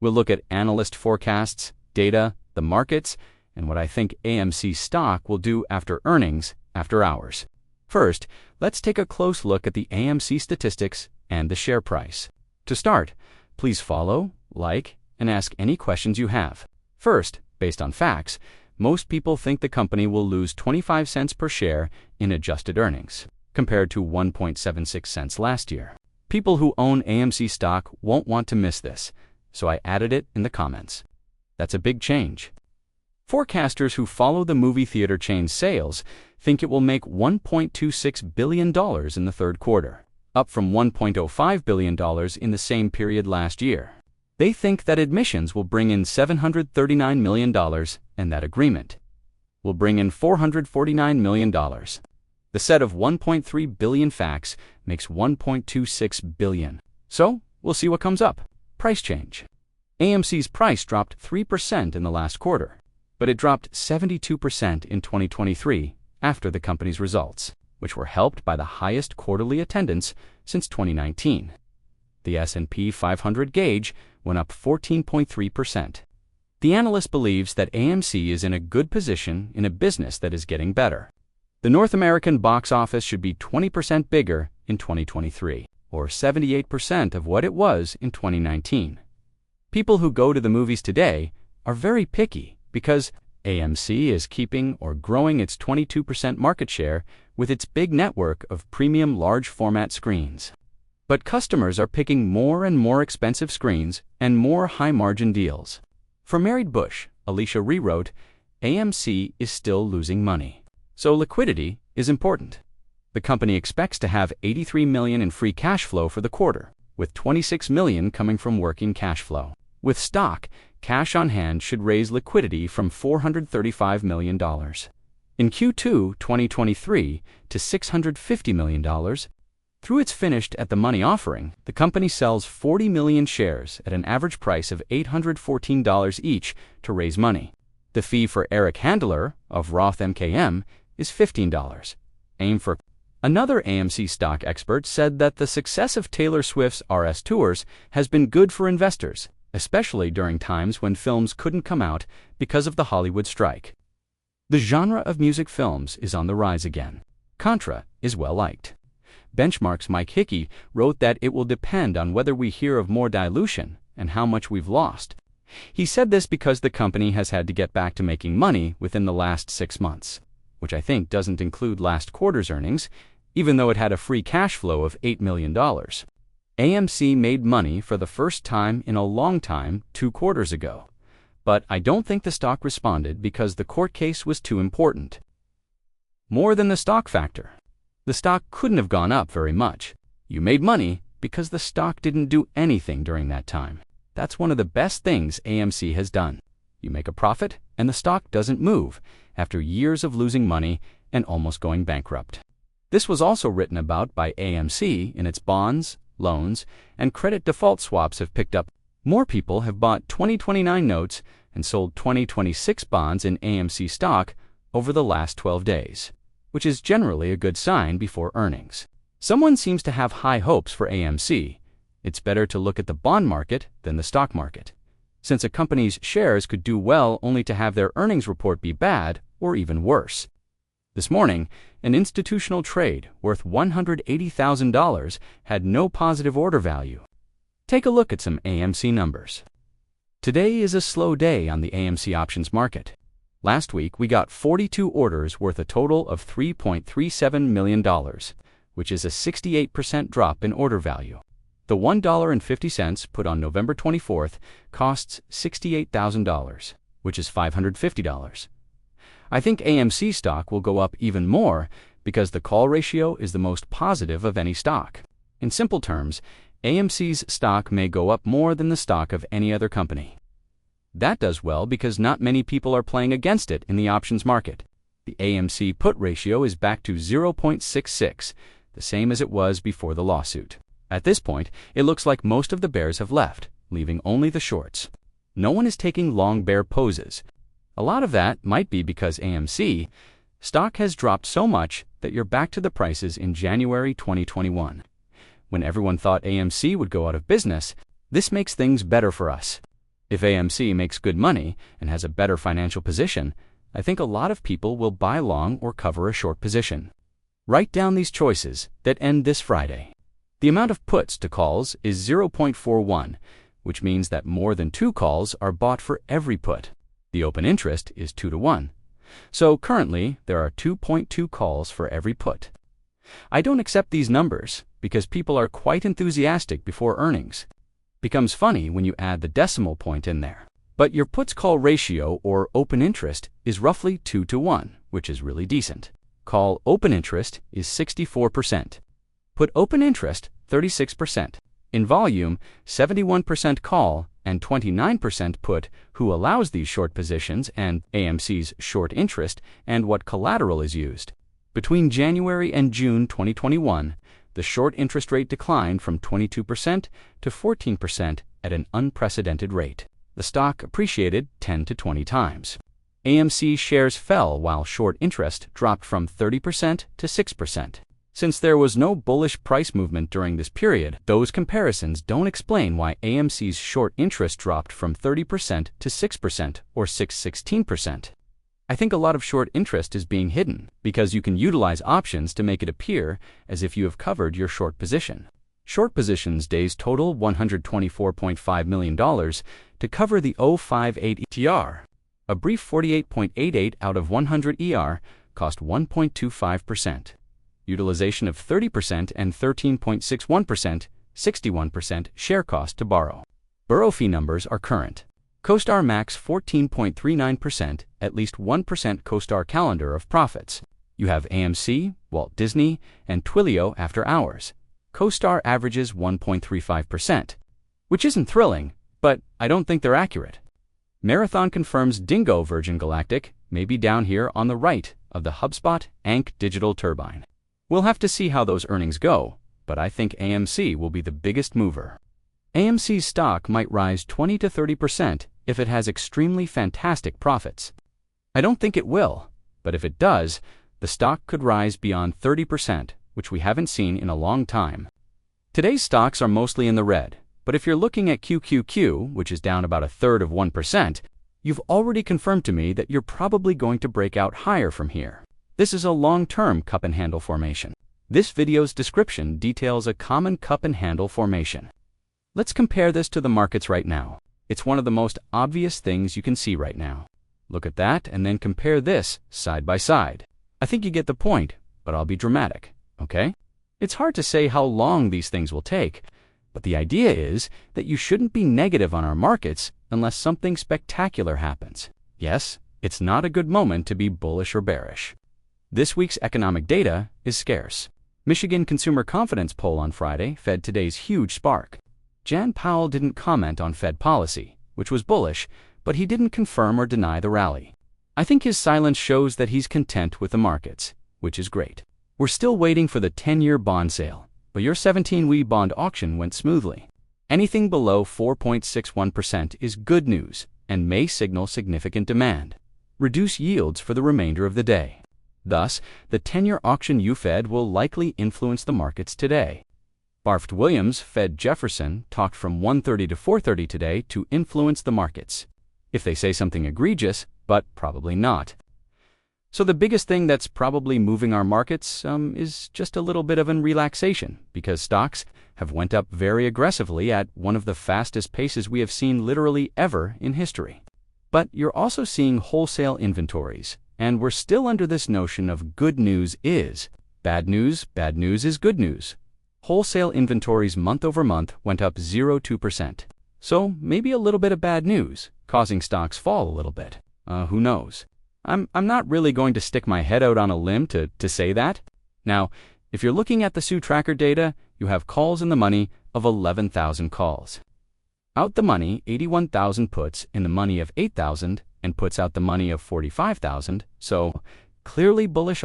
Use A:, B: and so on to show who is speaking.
A: We'll look at analyst forecasts, data, the markets, and what I think AMC stock will do after earnings after hours. First, let's take a close look at the AMC statistics and the share price. To start, please follow, like, and ask any questions you have. First, based on facts, most people think the company will lose 25 cents per share in adjusted earnings, compared to 1.76 cents last year. People who own AMC stock won't want to miss this, so I added it in the comments. That's a big change. Forecasters who follow the movie theater chain's sales think it will make $1.26 billion in the third quarter, up from $1.05 billion in the same period last year. They think that admissions will bring in $739 million, and that agreement will bring in $449 million. The set of 1.3 billion facts makes 1.26 billion. So, we'll see what comes up. Price change. AMC's price dropped 3% in the last quarter, but it dropped 72% in 2023 after the company's results, which were helped by the highest quarterly attendance since 2019. The S&P 500 gauge went up 14.3%. The analyst believes that AMC is in a good position in a business that is getting better. The North American box office should be 20% bigger in 2023, or 78% of what it was in 2019. People who go to the movies today are very picky because AMC is keeping or growing its 22% market share with its big network of premium large format screens. But customers are picking more and more expensive screens and more high-margin deals. For Married Bush, Alicia rewrote, AMC is still losing money. So liquidity is important. The company expects to have $83 million in free cash flow for the quarter, with $26 million coming from working cash flow. With stock, cash on hand should raise liquidity from $435 million in Q2 2023 to $650 million. Through its finished at the money offering, the company sells 40 million shares at an average price of $814 each to raise money. The fee for Eric Handler of Roth MKM is $15. Aim for. Another AMC stock expert said that the success of Taylor Swift's RS tours has been good for investors, especially during times when films couldn't come out because of the Hollywood strike. The genre of music films is on the rise again. Contra is well liked. Benchmark's Mike Hickey wrote that it will depend on whether we hear of more dilution and how much we've lost. He said this because the company has had to get back to making money within the last 6 months, which I think doesn't include last quarter's earnings, even though it had a free cash flow of $8 million. AMC made money for the first time in a long time 2 quarters ago, but I don't think the stock responded because the court case was too important. More than the stock factor. The stock couldn't have gone up very much. You made money because the stock didn't do anything during that time. That's one of the best things AMC has done. You make a profit and the stock doesn't move after years of losing money and almost going bankrupt. This was also written about by AMC in its bonds, loans, and credit default swaps have picked up. More people have bought 2029 notes and sold 2026 bonds in AMC stock over the last 12 days. Which is generally a good sign before earnings. Someone seems to have high hopes for AMC. It's better to look at the bond market than the stock market, since a company's shares could do well only to have their earnings report be bad or even worse. This morning, an institutional trade worth $180,000 had no positive order value. Take a look at some AMC numbers. Today is a slow day on the AMC options market. Last week, we got 42 orders worth a total of $3.37 million, which is a 68% drop in order value. The $1.50 put on November 24th costs $68,000, which is $550. I think AMC stock will go up even more because the call ratio is the most positive of any stock. In simple terms, AMC's stock may go up more than the stock of any other company. That does well because not many people are playing against it in the options market. The AMC put ratio is back to 0.66, the same as it was before the lawsuit. At this point, it looks like most of the bears have left, leaving only the shorts. No one is taking long bear poses. A lot of that might be because AMC stock has dropped so much that you're back to the prices in January 2021. When everyone thought AMC would go out of business, this makes things better for us. If AMC makes good money and has a better financial position, I think a lot of people will buy long or cover a short position. Write down these choices that end this Friday. The amount of puts to calls is 0.41, which means that more than 2 calls are bought for every put. The open interest is 2 to 1. So currently, there are 2.2 calls for every put. I don't accept these numbers because people are quite enthusiastic before earnings. Becomes funny when you add the decimal point in there. But your puts-call ratio, or open interest, is roughly 2 to 1, which is really decent. Call open interest is 64%. Put open interest, 36%. In volume, 71% call and 29% put, who allows these short positions and AMC's short interest and what collateral is used. Between January and June 2021, the short interest rate declined from 22% to 14% at an unprecedented rate. The stock appreciated 10 to 20 times. AMC shares fell while short interest dropped from 30% to 6%. Since there was no bullish price movement during this period, those comparisons don't explain why AMC's short interest dropped from 30% to 6% or 16%. I think a lot of short interest is being hidden because you can utilize options to make it appear as if you have covered your short position. Short positions days total $124.5 million to cover the 0.58 ETR. A brief 48.88 out of 100 ER cost 1.25%. Utilization of 30% and 13.61%, 61% share cost to borrow. Borrow fee numbers are current. CoStar Max 14.39%, at least 1% CoStar calendar of profits. You have AMC, Walt Disney, and Twilio after hours. CoStar averages 1.35%, which isn't thrilling, but I don't think they're accurate. Marathon confirms Dingo Virgin Galactic may be down here on the right of the HubSpot Ank Digital Turbine. We'll have to see how those earnings go, but I think AMC will be the biggest mover. AMC's stock might rise 20 to 30% if it has extremely fantastic profits. I don't think it will, but if it does, the stock could rise beyond 30%, which we haven't seen in a long time. Today's stocks are mostly in the red, but if you're looking at QQQ, which is down about 1/3 of 1%, you've already confirmed to me that you're probably going to break out higher from here. This is a long-term cup and handle formation. This video's description details a common cup and handle formation. Let's compare this to the markets right now. It's one of the most obvious things you can see right now. Look at that and then compare this side by side. I think you get the point, but I'll be dramatic, okay? It's hard to say how long these things will take, but the idea is that you shouldn't be negative on our markets unless something spectacular happens. Yes, it's not a good moment to be bullish or bearish. This week's economic data is scarce. Michigan Consumer Confidence poll on Friday fed today's huge spark. Jan Powell didn't comment on Fed policy, which was bullish, but he didn't confirm or deny the rally. I think his silence shows that he's content with the markets, which is great. We're still waiting for the 10-year bond sale, but your 17-week bond auction went smoothly. Anything below 4.61% is good news and may signal significant demand. Reduce yields for the remainder of the day. Thus, the 10-year auction you fed will likely influence the markets today. Barfed Williams fed Jefferson talked from 1:30 to 4:30 today to influence the markets. If they say something egregious, but probably not. So the biggest thing that's probably moving our markets is just a little bit of a relaxation because stocks have went up very aggressively at one of the fastest paces we have seen literally ever in history. But you're also seeing wholesale inventories, and we're still under this notion of good news is bad news is good news. Wholesale inventories month over month went up 0.2%. So maybe a little bit of bad news, causing stocks fall a little bit. Who knows? I'm not really going to stick my head out on a limb to say that. Now, if you're looking at the SU tracker data, you have calls in the money of 11,000 calls. Out the money, 81,000 puts in the money of 8,000 and puts out the money of 45,000, so clearly bullish